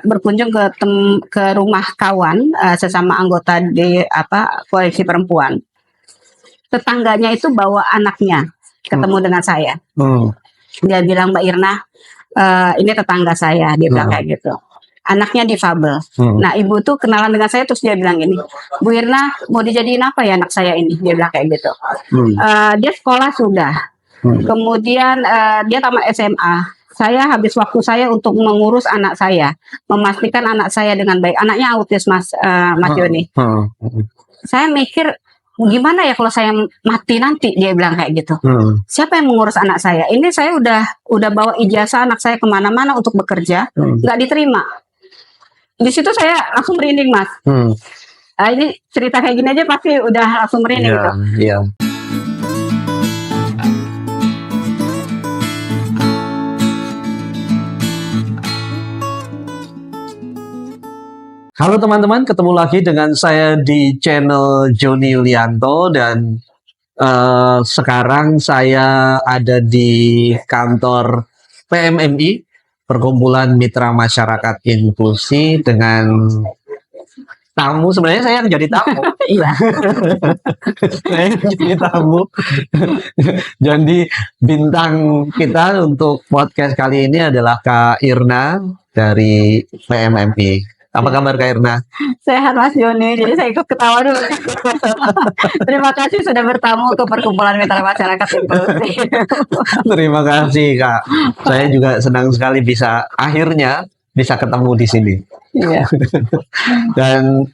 berkunjung ke rumah kawan sesama anggota di koalisi perempuan. Tetangganya itu bawa anaknya ketemu dengan saya. Dia bilang, Mbak Irna, ini tetangga saya, dia bilang kayak gitu. Anaknya difabel. Nah, ibu tuh kenalan dengan saya, terus dia bilang gini, Bu Irna, mau dijadiin apa ya anak saya ini? Dia bilang kayak gitu. Dia sekolah sudah. Kemudian dia tamat SMA. Saya habis waktu saya untuk mengurus anak saya, memastikan anak saya dengan baik. Anaknya autis, Mas Joni. Saya mikir, gimana ya kalau saya mati nanti, dia bilang kayak gitu. Siapa yang mengurus anak saya? Ini saya udah bawa ijazah anak saya kemana-mana untuk bekerja, nggak diterima. Di situ saya langsung merinding, Mas. Ini cerita kayak gini aja pasti udah langsung merinding gitu. Halo teman-teman, ketemu lagi dengan saya di channel Joni Yulianto dan sekarang saya ada di kantor PMMI, Perkumpulan Mitra Masyarakat Inklusi, dengan tamu. Sebenarnya saya yang jadi tamu. Iya. Saya yang jadi tamu. Jadi bintang kita untuk podcast kali ini adalah Kak Irna dari PMMI. Apa kabar Kak Irna? Sehat Mas Joni, jadi saya ikut ketawa dulu. Terima kasih sudah bertamu ke Perkumpulan Mitra Masyarakat Inklusi. Terima kasih Kak. Saya juga senang sekali akhirnya bisa ketemu di sini. Iya. Dan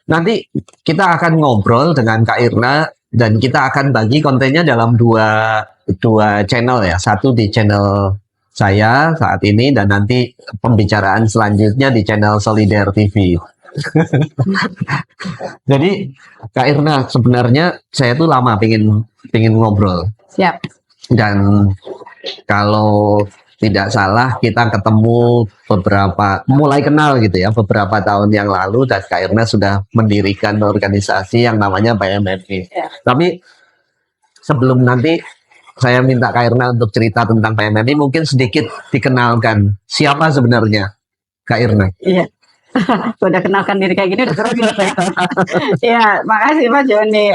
nanti kita akan ngobrol dengan Kak Irna dan kita akan bagi kontennya dalam dua channel ya. Satu di channel saya saat ini dan nanti pembicaraan selanjutnya di channel Solidar TV. Jadi Kak Irna, sebenarnya saya tuh lama pengen ngobrol. Siap. Dan kalau tidak salah kita ketemu mulai kenal gitu ya beberapa tahun yang lalu, dan Kak Irna sudah mendirikan organisasi yang namanya PMMI. Ya. Tapi sebelum nanti saya minta Kak Irna untuk cerita tentang PMMI, mungkin sedikit dikenalkan siapa sebenarnya Kak Irna. Iya. Udah kenalkan diri kayak gini udah keren gitu ya. Ya, makasih Pak Joni.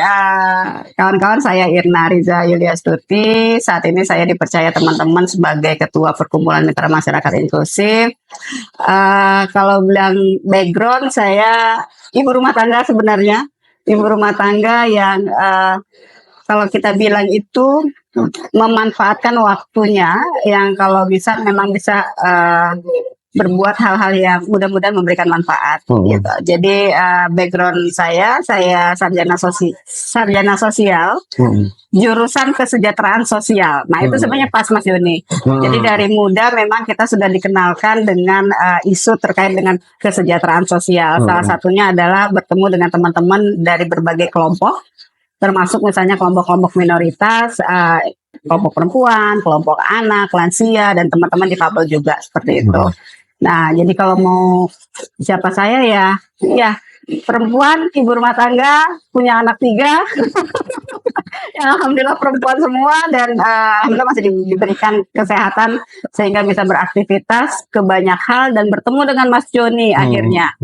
Kawan-kawan, saya Irna Riza Yuliastuti. Saat ini saya dipercaya teman-teman sebagai Ketua Perkumpulan Mitra Masyarakat Inklusif. Kalau bilang background, saya ibu rumah tangga sebenarnya. Ibu rumah tangga yang kalau kita bilang itu memanfaatkan waktunya, yang kalau bisa memang bisa berbuat hal-hal yang mudah-mudahan memberikan manfaat gitu. Jadi background saya sarjana sosial, jurusan kesejahteraan sosial. Nah, itu sebenarnya pas Mas Joni. Jadi dari muda memang kita sudah dikenalkan dengan isu terkait dengan kesejahteraan sosial. Salah satunya adalah bertemu dengan teman-teman dari berbagai kelompok, termasuk misalnya kelompok-kelompok minoritas, kelompok perempuan, kelompok anak, lansia, dan teman-teman difabel juga seperti itu. Nah, jadi kalau mau siapa saya ya perempuan, ibu rumah tangga, punya anak 3. Ya, alhamdulillah perempuan semua, dan alhamdulillah masih diberikan kesehatan sehingga bisa beraktivitas ke banyak hal dan bertemu dengan Mas Joni akhirnya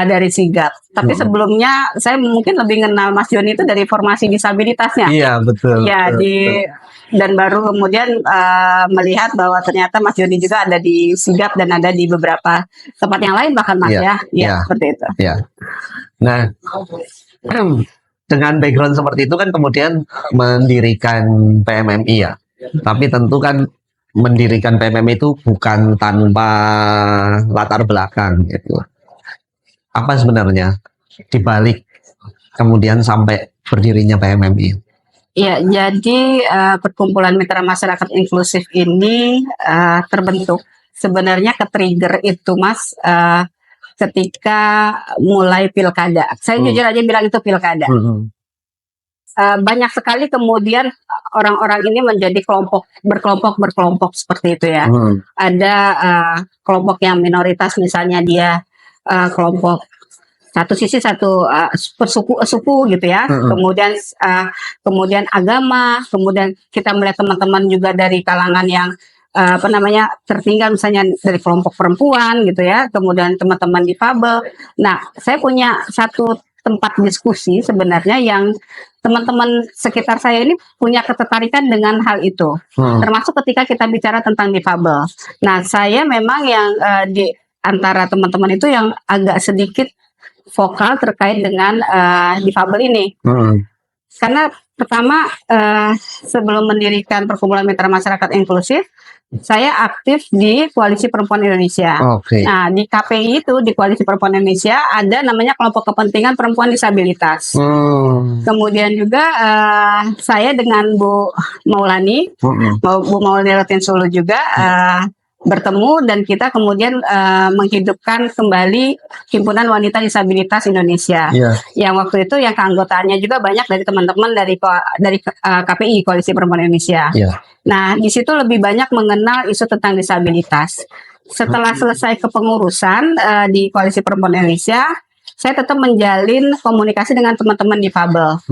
dari Sigap. Tapi sebelumnya saya mungkin lebih kenal Mas Joni itu dari formasi disabilitasnya. Iya, betul. Ya, dan baru kemudian melihat bahwa ternyata Mas Joni juga ada di Sigap dan ada di beberapa tempat yang lain bahkan Mas ya seperti itu. Ya. Nah, dengan background seperti itu kan kemudian mendirikan PMMI ya. Tapi tentu kan mendirikan PMMI itu bukan tanpa latar belakang gitu. Apa sebenarnya dibalik kemudian sampai berdirinya PMMI? Ya, jadi Perkumpulan Mitra Masyarakat Inklusif ini terbentuk sebenarnya ke-trigger itu Mas ketika mulai pilkada. Saya jujur aja bilang itu pilkada. Banyak sekali kemudian orang-orang ini menjadi berkelompok seperti itu ya. Ada kelompok yang minoritas, misalnya dia kelompok satu sisi suku gitu ya. Kemudian agama, kemudian kita melihat teman-teman juga dari kalangan yang apa namanya tertinggal misalnya dari kelompok perempuan gitu ya, kemudian teman-teman difabel. Nah, saya punya satu tempat diskusi sebenarnya yang teman-teman sekitar saya ini punya ketertarikan dengan hal itu, termasuk ketika kita bicara tentang difabel. Nah, saya memang yang di antara teman-teman itu yang agak sedikit vokal terkait dengan difabel ini. Karena pertama sebelum mendirikan Perkumpulan Mitra Masyarakat Inklusif, saya aktif di Koalisi Perempuan Indonesia. Oke. Nah, di KPI itu, di Koalisi Perempuan Indonesia ada namanya kelompok kepentingan perempuan disabilitas. Kemudian juga saya dengan Bu Maulani, Bu Maulani Rutin Solo juga bertemu dan kita kemudian menghidupkan kembali Himpunan Wanita Disabilitas Indonesia. Yang waktu itu yang keanggotaannya juga banyak dari teman-teman dari KPI, Koalisi Perempuan Indonesia. Nah, di situ lebih banyak mengenal isu tentang disabilitas. Setelah selesai kepengurusan di Koalisi Perempuan Indonesia, saya tetap menjalin komunikasi dengan teman-teman difabel.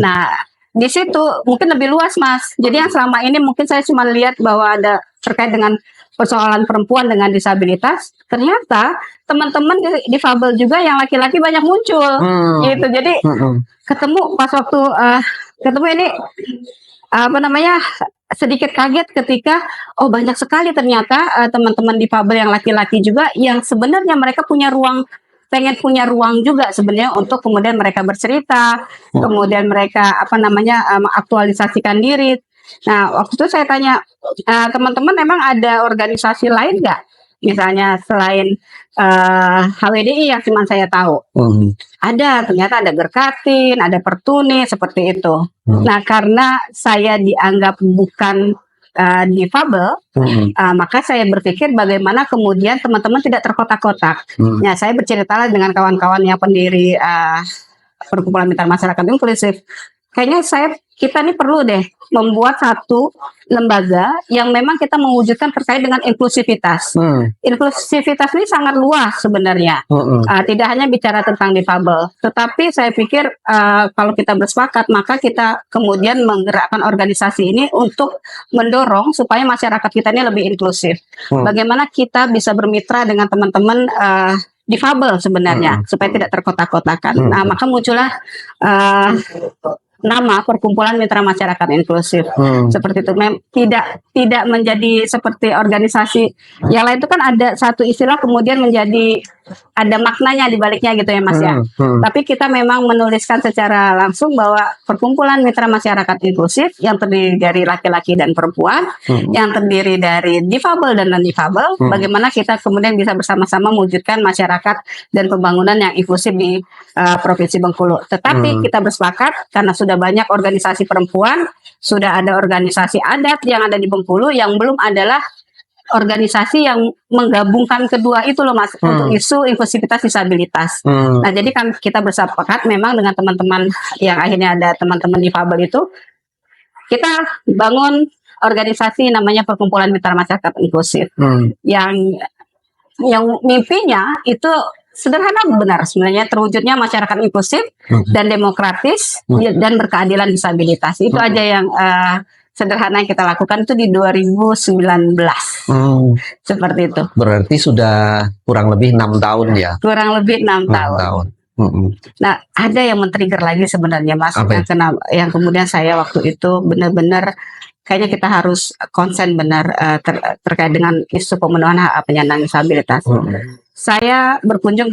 Nah, di situ mungkin lebih luas, Mas. Jadi yang selama ini mungkin saya cuma lihat bahwa ada terkait dengan persoalan perempuan dengan disabilitas, ternyata teman-teman difabel juga yang laki-laki banyak muncul, gitu. Jadi ketemu pas waktu ketemu ini apa namanya sedikit kaget ketika banyak sekali ternyata teman-teman difabel yang laki-laki juga yang sebenarnya mereka punya ruang, pengen punya ruang juga sebenarnya untuk kemudian mereka bercerita, kemudian mereka apa namanya mengaktualisasikan diri. Nah, waktu itu saya tanya teman-teman, memang ada organisasi lain nggak? Misalnya selain HWDI yang cuma saya tahu. Ada, ternyata ada Gerkatin, ada Pertuni, seperti itu. Nah, karena saya dianggap bukan difabel, maka saya berpikir bagaimana kemudian teman-teman tidak terkotak-kotak. Nah, saya bercerita dengan kawan-kawan yang pendiri Perkumpulan Mitra Masyarakat Inklusif. Kayaknya kita nih perlu deh membuat satu lembaga yang memang kita mewujudkan terkait dengan inklusivitas. Inklusivitas ini sangat luas sebenarnya. Tidak hanya bicara tentang difabel, tetapi saya pikir kalau kita bersepakat, maka kita kemudian menggerakkan organisasi ini untuk mendorong supaya masyarakat kita ini lebih inklusif. Bagaimana kita bisa bermitra dengan teman-teman difabel sebenarnya supaya tidak terkotak-kotakan. Nah, maka muncullah nama Perkumpulan Mitra Masyarakat Inklusif. Seperti itu. Tidak menjadi seperti organisasi yang lain, itu kan ada satu istilah kemudian menjadi ada maknanya di baliknya gitu ya, Mas ya. Tapi kita memang menuliskan secara langsung bahwa Perkumpulan Mitra Masyarakat Inklusif yang terdiri dari laki-laki dan perempuan, yang terdiri dari difabel dan non-difabel, bagaimana kita kemudian bisa bersama-sama mewujudkan masyarakat dan pembangunan yang inklusif di Provinsi Bengkulu. Tetapi kita bersepakat karena sudah banyak organisasi perempuan, sudah ada organisasi adat yang ada di Bengkulu, yang belum adalah organisasi yang menggabungkan kedua itu loh, Mas, untuk isu inklusivitas disabilitas. Nah, jadi kan kita bersepakat memang dengan teman-teman yang akhirnya ada teman-teman difabel itu, kita bangun organisasi namanya Perkumpulan Mitra Masyarakat Inklusif. Yang mimpinya itu sederhana benar sebenarnya, terwujudnya masyarakat inklusif dan demokratis dan berkeadilan disabilitas. Itu aja yang sederhana yang kita lakukan itu di 2019. Seperti itu. Berarti sudah kurang lebih 6 tahun ya? Kurang lebih 6 tahun. Nah, ada yang men-trigger lagi sebenarnya, Mas, yang kemudian saya waktu itu benar-benar kayaknya kita harus konsen benar terkait dengan isu pemenuhan hak penyandang disabilitas. Saya berkunjung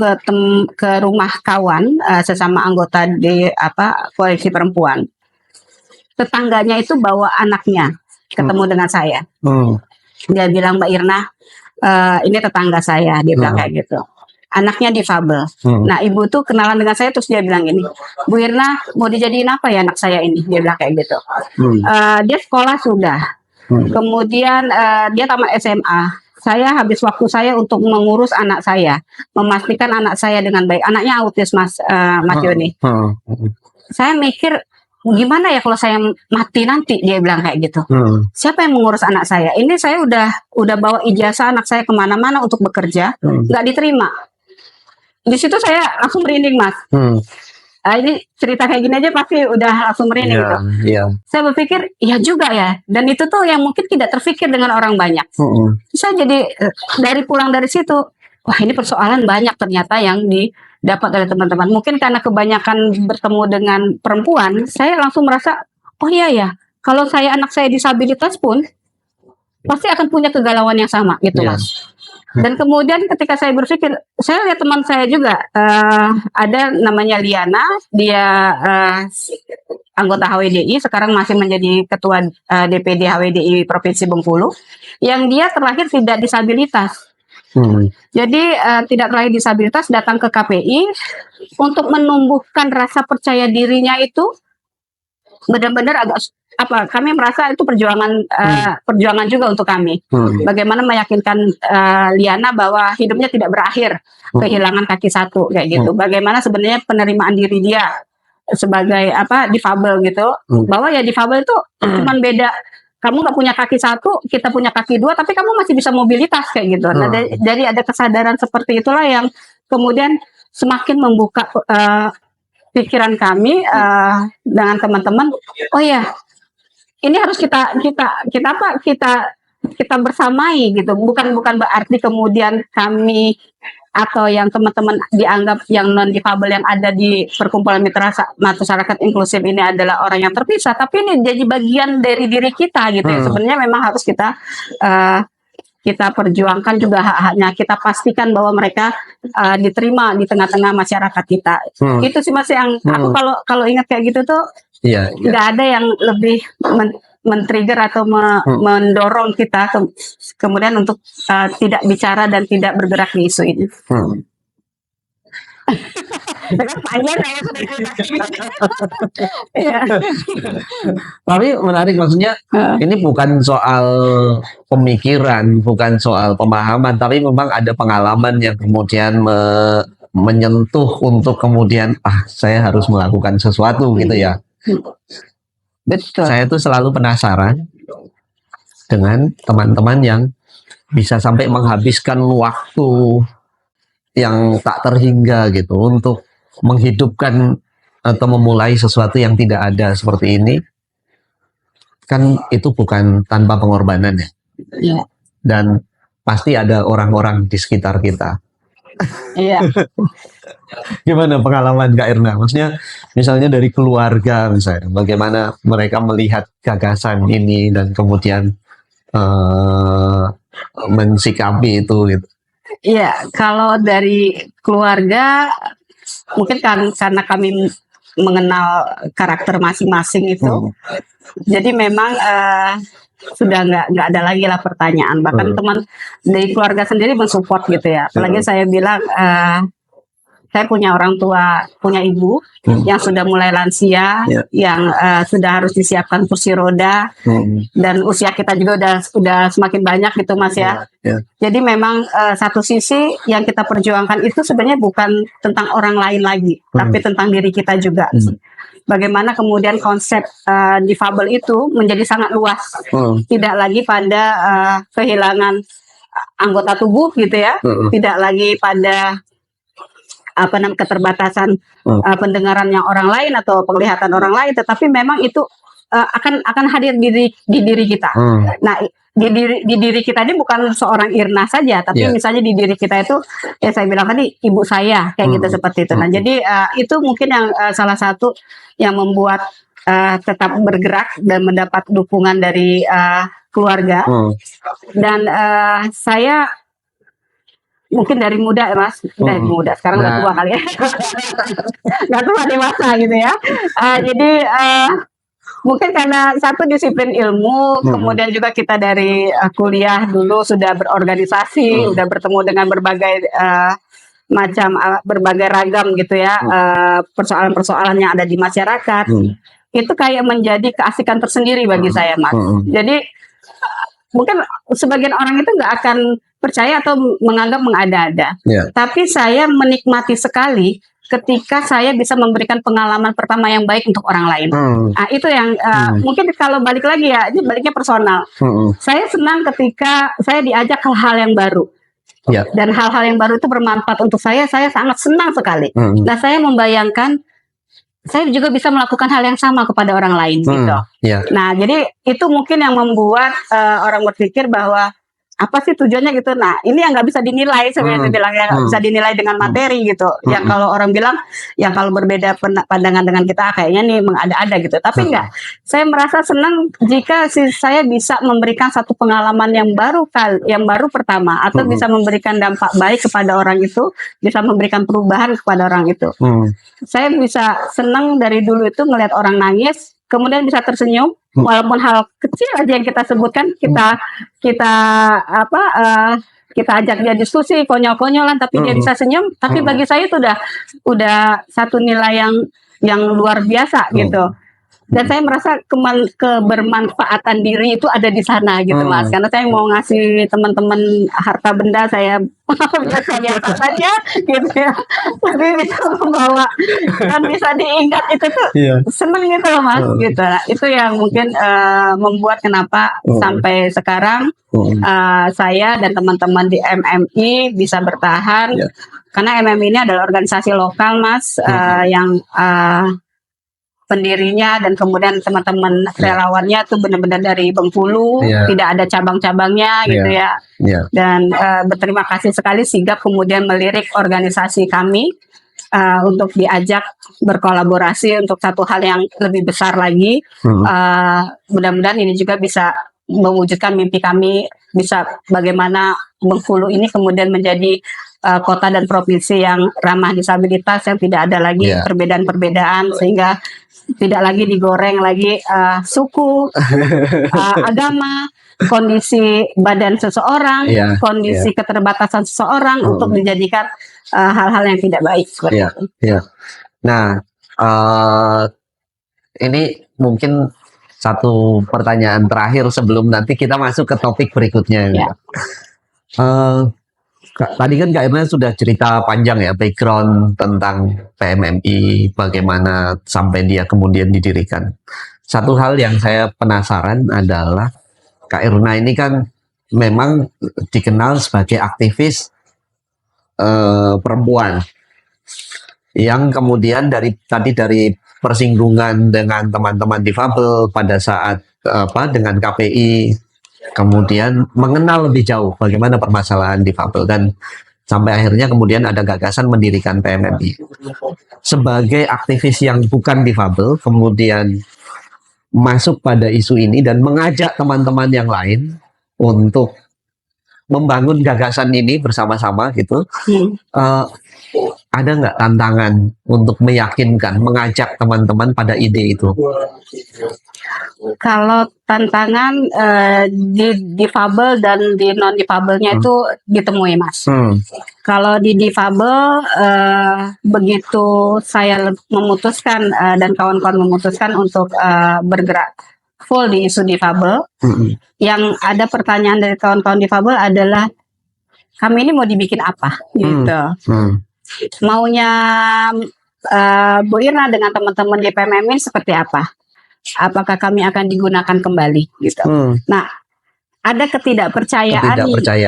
ke rumah kawan sesama anggota di Koalisi Perempuan. Tetangganya itu bawa anaknya ketemu dengan saya. Dia bilang, Mbak Irna, ini tetangga saya, dia bilang kayak gitu. Anaknya difabel. Nah, ibu tuh kenalan dengan saya, terus dia bilang gini, Bu Irna, mau dijadiin apa ya anak saya ini? Dia bilang kayak gitu. Dia sekolah sudah. Kemudian dia tamat SMA. Saya habis waktu saya untuk mengurus anak saya, memastikan anak saya dengan baik. Anaknya autis, Mas Yoni. Saya mikir, gimana ya kalau saya mati nanti, dia bilang kayak gitu. Siapa yang mengurus anak saya? Ini saya udah bawa ijazah anak saya kemana-mana untuk bekerja, nggak diterima. Di situ saya langsung merinding, Mas. ini cerita kayak gini aja pasti udah langsung merinding Iya, gitu. iya. Saya berpikir, iya juga ya. Dan itu tuh yang mungkin tidak terpikir dengan orang banyak. Mm-mm. Saya jadi dari pulang dari situ, wah ini persoalan banyak ternyata yang didapat oleh teman-teman. Mungkin karena kebanyakan bertemu dengan perempuan, saya langsung merasa, oh iya ya, kalau anak saya disabilitas pun pasti akan punya kegalauan yang sama gitu, Iya. Mas. Dan kemudian ketika saya berpikir, saya lihat teman saya juga ada namanya Liana, dia anggota HWDI, sekarang masih menjadi ketua DPD HWDI Provinsi Bengkulu, yang dia terlahir tidak disabilitas. Jadi tidak terlahir disabilitas, datang ke KPI untuk menumbuhkan rasa percaya dirinya itu benar-benar agak kami merasa itu perjuangan juga untuk kami. Bagaimana meyakinkan Liana bahwa hidupnya tidak berakhir kehilangan kaki satu kayak gitu. Bagaimana sebenarnya penerimaan diri dia sebagai difabel gitu. Bahwa ya difabel itu cuman beda, kamu nggak punya kaki satu, kita punya kaki dua, tapi kamu masih bisa mobilitas kayak gitu. Nah, dari ada kesadaran seperti itulah yang kemudian semakin membuka pikiran kami dengan teman-teman. Oh ya, ini harus kita bersamai gitu. Bukan berarti kemudian kami atau yang teman-teman dianggap yang non difabel yang ada di perkumpulan mitra masyarakat inklusif ini adalah orang yang terpisah, tapi ini jadi bagian dari diri kita gitu ya. Sebenarnya memang harus kita perjuangkan juga hak-haknya, kita pastikan bahwa mereka diterima di tengah-tengah masyarakat kita. Itu sih Mas yang aku kalau ingat kayak gitu tuh nggak ada yang lebih men-trigger atau mendorong kita kemudian untuk tidak bicara dan tidak bergerak di isu ini. Panjang ya. Tapi menarik, maksudnya ini bukan soal pemikiran, bukan soal pemahaman, tapi memang ada pengalaman yang kemudian menyentuh untuk kemudian saya harus melakukan sesuatu gitu ya. Betul. Saya tuh selalu penasaran dengan teman-teman yang bisa sampai menghabiskan waktu yang tak terhingga gitu untuk menghidupkan atau memulai sesuatu yang tidak ada seperti ini. Kan itu bukan tanpa pengorbanan ya. Iya. Dan pasti ada orang-orang di sekitar kita. Iya. Gimana pengalaman Kak Irna? Maksudnya misalnya dari keluarga misalnya, bagaimana mereka melihat gagasan ini dan kemudian mensikapi itu gitu. Iya, kalau dari keluarga mungkin karena kami mengenal karakter masing-masing itu, jadi memang sudah nggak ada lagi lah pertanyaan. Bahkan teman dari keluarga sendiri mensupport gitu ya. Apalagi saya bilang saya punya orang tua, punya ibu yang sudah mulai lansia, yang sudah harus disiapkan kursi roda, dan usia kita juga udah semakin banyak gitu Mas ya. Jadi memang satu sisi yang kita perjuangkan itu sebenarnya bukan tentang orang lain lagi, tapi tentang diri kita juga. Bagaimana kemudian konsep difabel itu menjadi sangat luas, tidak lagi pada kehilangan anggota tubuh gitu ya, tidak lagi pada keterbatasan pendengarannya orang lain atau penglihatan orang lain, tetapi memang itu akan hadir di diri kita. Nah, di diri kita ini bukan seorang Irna saja, tapi misalnya di diri kita itu ya saya bilang tadi ibu saya kayak gitu seperti itu. Nah, jadi itu mungkin yang salah satu yang membuat tetap bergerak dan mendapat dukungan dari keluarga. Dan saya mungkin dari muda ya Mas, dari muda, sekarang udah tua kali ya. Nggak tua dewasa gitu ya. Jadi mungkin karena satu disiplin ilmu, kemudian juga kita dari kuliah dulu sudah berorganisasi, sudah bertemu dengan berbagai macam berbagai ragam gitu ya, persoalan-persoalan yang ada di masyarakat. Itu kayak menjadi keasikan tersendiri bagi saya Mas. Jadi mungkin sebagian orang itu nggak akan percaya atau menganggap mengada-ada. Tapi saya menikmati sekali ketika saya bisa memberikan pengalaman pertama yang baik untuk orang lain. Nah, itu yang mungkin kalau balik lagi ya, ini baliknya personal. Saya senang ketika saya diajak hal-hal yang baru. Dan hal-hal yang baru itu bermanfaat untuk saya sangat senang sekali. Nah, saya membayangkan saya juga bisa melakukan hal yang sama kepada orang lain gitu. Ya. Nah, jadi itu mungkin yang membuat orang berpikir bahwa apa sih tujuannya gitu. Nah, ini yang nggak bisa dinilai sebenarnya, saya bilang ya nggak bisa dinilai dengan materi gitu. Yang kalau orang bilang, yang kalau berbeda pandangan dengan kita kayaknya nih mengada-ada gitu. Tapi enggak, saya merasa senang jika saya bisa memberikan satu pengalaman yang baru pertama, atau bisa memberikan dampak baik kepada orang itu, bisa memberikan perubahan kepada orang itu. Saya bisa senang dari dulu itu melihat orang nangis, kemudian bisa tersenyum, walaupun hal kecil aja yang kita sebutkan, kita ajak dia diskusi konyol-konyolan, tapi dia bisa senyum. Tapi bagi saya itu udah satu nilai yang luar biasa gitu. Dan saya merasa kebermanfaatan diri itu ada di sana gitu, Mas. Karena saya mau ngasih teman-teman harta benda, saya biasa saja gitu ya. Tapi bisa membawa dan bisa diingat itu tuh seneng gitu loh, Mas. Gitu. Nah, itu yang mungkin membuat kenapa sampai sekarang saya dan teman-teman di MMI bisa bertahan. Karena MMI ini adalah organisasi lokal, Mas, yang pendirinya dan kemudian teman-teman relawannya tuh benar-benar dari Bengkulu, tidak ada cabang-cabangnya gitu ya. Dan berterima kasih sekali Sigap kemudian melirik organisasi kami untuk diajak berkolaborasi untuk satu hal yang lebih besar lagi. Mudah-mudahan ini juga bisa mewujudkan mimpi kami, bisa bagaimana Bengkulu ini kemudian menjadi kota dan provinsi yang ramah disabilitas, yang tidak ada lagi perbedaan-perbedaan, sehingga tidak lagi digoreng lagi suku, agama, kondisi badan seseorang, kondisi keterbatasan seseorang untuk dijadikan hal-hal yang tidak baik. Nah, ini mungkin satu pertanyaan terakhir sebelum nanti kita masuk ke topik berikutnya. Tadi kan Kak Irna sudah cerita panjang ya background tentang PMMI, bagaimana sampai dia kemudian didirikan. Satu hal yang saya penasaran adalah Kak Irna ini kan memang dikenal sebagai aktivis perempuan yang kemudian dari persinggungan dengan teman-teman difabel pada saat dengan KPI, kemudian mengenal lebih jauh bagaimana permasalahan difabel, dan sampai akhirnya kemudian ada gagasan mendirikan PMMI. Sebagai aktivis yang bukan difabel, kemudian masuk pada isu ini dan mengajak teman-teman yang lain untuk membangun gagasan ini bersama-sama gitu. Ada nggak tantangan untuk meyakinkan, mengajak teman-teman pada ide itu? Kalau tantangan di difabel dan di non difabelnya itu ditemui, Mas. Kalau di difabel begitu saya memutuskan dan kawan-kawan memutuskan untuk bergerak full di isu difabel, yang ada pertanyaan dari kawan-kawan difabel adalah kami ini mau dibikin apa gitu. Maunya Bu Irna dengan teman-teman di PMMI seperti apa? Apakah kami akan digunakan kembali gitu. Nah, ada ketidakpercayaan.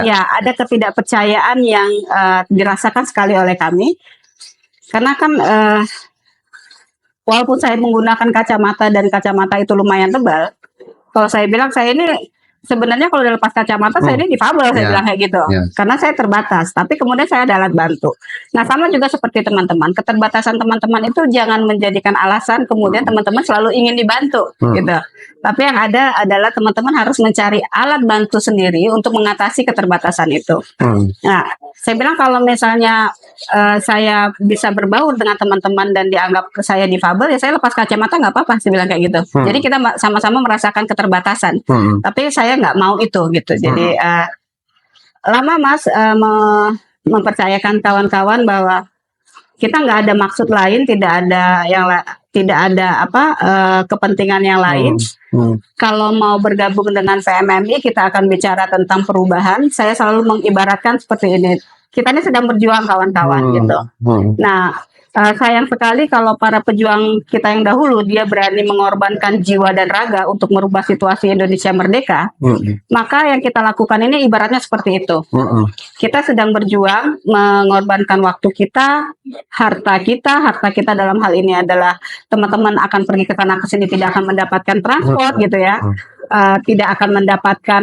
Ya, ada ketidakpercayaan yang dirasakan sekali oleh kami. Karena kan walaupun saya menggunakan kacamata dan kacamata itu lumayan tebal, kalau saya bilang saya ini sebenarnya kalau udah lepas kacamata saya ini difabel, saya bilang kayak gitu. Karena saya terbatas, tapi kemudian saya ada alat bantu. Nah, sama juga seperti teman-teman, keterbatasan teman-teman itu jangan menjadikan alasan kemudian teman-teman selalu ingin dibantu gitu. Tapi yang ada adalah teman-teman harus mencari alat bantu sendiri untuk mengatasi keterbatasan itu. Nah, saya bilang kalau misalnya saya bisa berbaur dengan teman-teman dan dianggap saya difabel, ya saya lepas kacamata nggak apa-apa, saya bilang kayak gitu. Jadi kita sama-sama merasakan keterbatasan. Tapi saya nggak mau itu gitu. Jadi lama Mas mempercayakan kawan-kawan bahwa kita nggak ada maksud lain, tidak ada kepentingan yang lain. Kalau mau bergabung dengan PMMI, kita akan bicara tentang perubahan. Saya selalu mengibaratkan seperti ini. Kita ini sedang berjuang kawan-kawan gitu. Nah, Sayang sekali kalau para pejuang kita yang dahulu dia berani mengorbankan jiwa dan raga untuk merubah situasi Indonesia merdeka. Maka yang kita lakukan ini ibaratnya seperti itu. Kita sedang berjuang mengorbankan waktu kita, harta kita dalam hal ini adalah teman-teman akan pergi ke sana ke sini tidak akan mendapatkan transport gitu ya. Tidak akan mendapatkan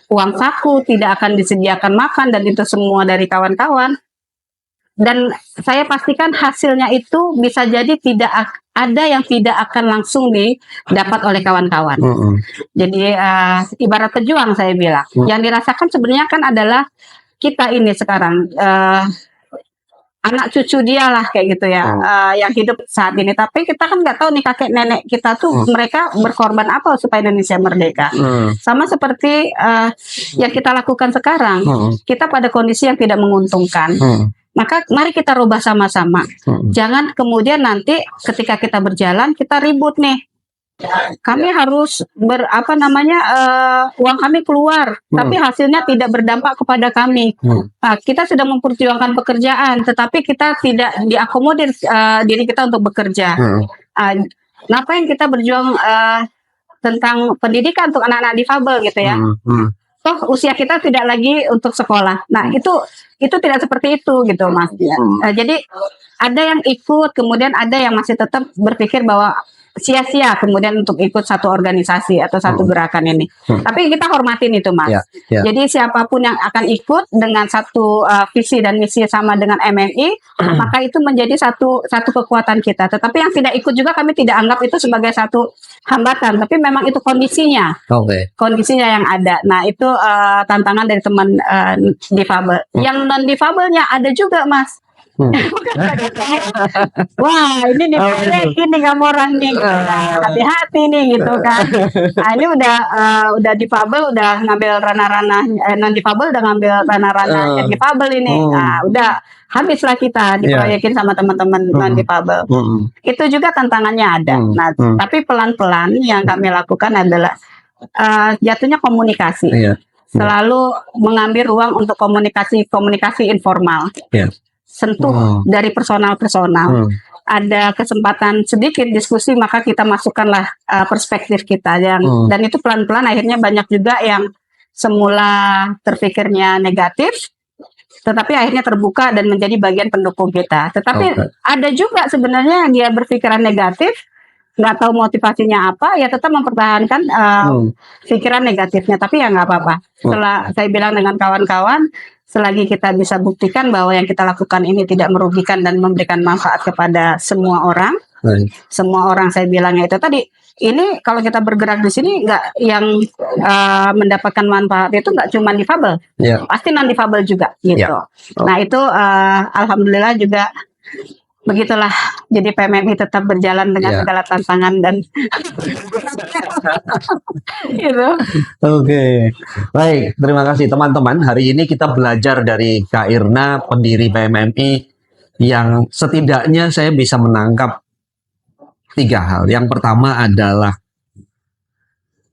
uang saku, tidak akan disediakan makan dan itu semua dari kawan-kawan. Dan saya pastikan hasilnya itu bisa jadi ada yang tidak akan langsung didapat oleh kawan-kawan. Jadi ibarat pejuang saya bilang. Yang dirasakan sebenarnya kan adalah kita ini sekarang anak cucu dia lah kayak gitu ya, yang hidup saat ini. Tapi kita kan nggak tahu nih kakek nenek kita tuh mereka berkorban apa supaya Indonesia merdeka. Sama seperti yang kita lakukan sekarang, kita pada kondisi yang tidak menguntungkan. Maka mari kita rubah sama-sama. Jangan kemudian nanti ketika kita berjalan kita ribut nih. Kami harus uang kami keluar, tapi hasilnya tidak berdampak kepada kami. Kita sedang memperjuangkan pekerjaan, tetapi kita tidak diakomodir diri kita untuk bekerja. Kenapa yang kita berjuang tentang pendidikan untuk anak-anak difabel gitu ya? Toh usia kita tidak lagi untuk sekolah. Nah itu tidak seperti itu gitu Mas. Jadi ada yang ikut, kemudian ada yang masih tetap berpikir bahwa sia-sia kemudian untuk ikut satu organisasi atau satu gerakan ini. Tapi kita hormatin itu Mas. Jadi siapapun yang akan ikut dengan satu visi dan misi sama dengan MMI, maka itu menjadi satu kekuatan kita. Tetapi yang tidak ikut juga kami tidak anggap itu sebagai satu hambatan, tapi memang itu kondisinya. Kondisinya yang ada. Nah, itu tantangan dari teman difabel. Yang non difabelnya ada juga Mas. Wah ini nih ini kamu orang nih hati-hati nih gitu kan. Nah, ini udah difabel udah ngambil ranah-ranah non difabel udah ngambil ranah-ranah yang difabel ini. Nah udah habislah kita diproyekin sama teman-teman non difabel. Itu juga tantangannya ada. Nah tapi pelan-pelan yang kami lakukan adalah jatuhnya komunikasi. Selalu mengambil ruang untuk komunikasi informal. Sentuh dari personal-personal. Ada kesempatan sedikit diskusi maka kita masukkanlah perspektif kita dan itu pelan-pelan akhirnya banyak juga yang semula terpikirnya negatif tetapi akhirnya terbuka dan menjadi bagian pendukung kita. Tetapi ada juga sebenarnya yang dia berpikiran negatif, nggak tahu motivasinya apa, ya tetap mempertahankan pikiran negatifnya. Tapi ya nggak apa-apa. Setelah saya bilang dengan kawan-kawan, selagi kita bisa buktikan bahwa yang kita lakukan ini tidak merugikan dan memberikan manfaat kepada semua orang, semua orang saya bilangnya itu tadi. Ini kalau kita bergerak di sini nggak yang mendapatkan manfaat itu nggak cuma difabel, pasti non difabel juga gitu. Nah itu alhamdulillah juga begitulah. Jadi PMMI tetap berjalan dengan segala tantangan dan gitu. Baik, terima kasih teman-teman. Hari ini kita belajar dari Kak Irna, pendiri PMMI, yang setidaknya saya bisa menangkap 3 hal. Yang pertama adalah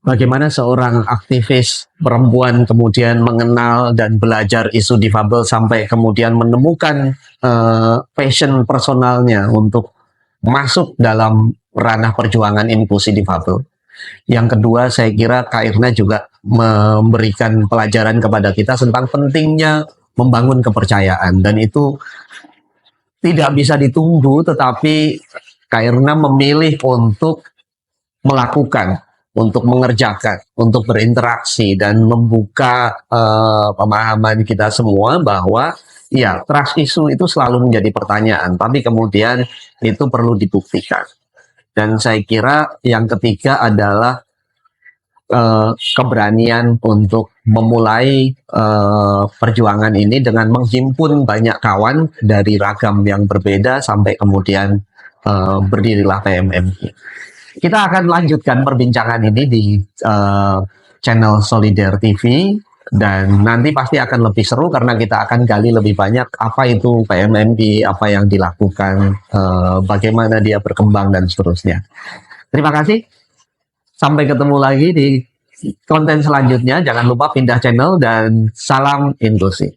bagaimana seorang aktivis perempuan kemudian mengenal dan belajar isu difabel sampai kemudian menemukan passion personalnya untuk masuk dalam ranah perjuangan inklusi difabel. Yang kedua, saya kira Kak Irna juga memberikan pelajaran kepada kita tentang pentingnya membangun kepercayaan, dan itu tidak bisa ditunggu, tetapi Kak Irna memilih untuk melakukan, untuk mengerjakan, untuk berinteraksi dan membuka pemahaman kita semua bahwa ya, trust issue itu selalu menjadi pertanyaan, tapi kemudian itu perlu dibuktikan. Dan saya kira yang ketiga adalah keberanian untuk memulai perjuangan ini dengan menghimpun banyak kawan dari ragam yang berbeda sampai kemudian berdirilah PMMI. Kita akan lanjutkan perbincangan ini di channel Solidar TV. Dan nanti pasti akan lebih seru karena kita akan gali lebih banyak apa itu PMMI, apa yang dilakukan, bagaimana dia berkembang dan seterusnya. Terima kasih. Sampai ketemu lagi di konten selanjutnya. Jangan lupa pindah channel dan salam inklusi.